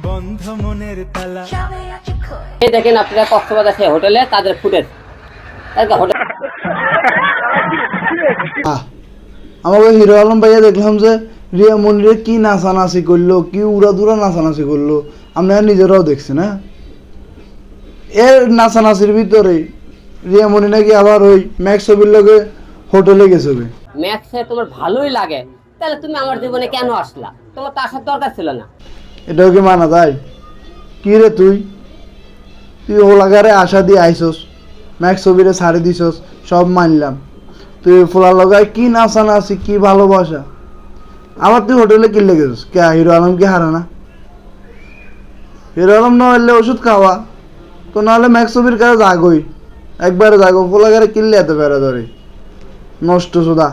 বন্ধ মনের তালা। এই দেখেন আপনারা কক্সবাজার সেই হোটেলে তাদের ফুটেজ আমাকে হিরো আলম ভাইয়া দেখলাম যে রিয়া মনিরে কি নাচানাচি করলো, কি উড়াদুরা নাচানাচি করলো, আপনারা নিজেরাও দেখছেন। হ্যাঁ, এর নাচানাচির ভিতরে রিয়া মনি নাকি আবার ওই ম্যাক্স ছবির লগে হোটেলে গেছে। ম্যাক্সে তোমার ভালোই লাগে, তাহলে তুমি আমার জীবনে কেন আসলা? তোমার তো আসার দরকার ছিল না। এটাও কি মানা যায়? কি রে তুই ওলাগারে আশা দিয়ে আইসস, ম্যাক্স ছবিরে ছাড়ি দিছস, সব মানলাম। তুই ফোলা লগায় কি নাচানাচি, কি ভালোবাসা, আবার তুই হোটেলে কিনলে গেছিস কে? হিরো আলম কি হারা না? হিরো আলম না হলে ওষুধ খাওয়া তো, নাহলে ম্যাক্স ছবির কাছে জাগই, একবারে জাগো, ফোলাগারে কিনলে এত বেড়া ধরে নষ্ট সুদা।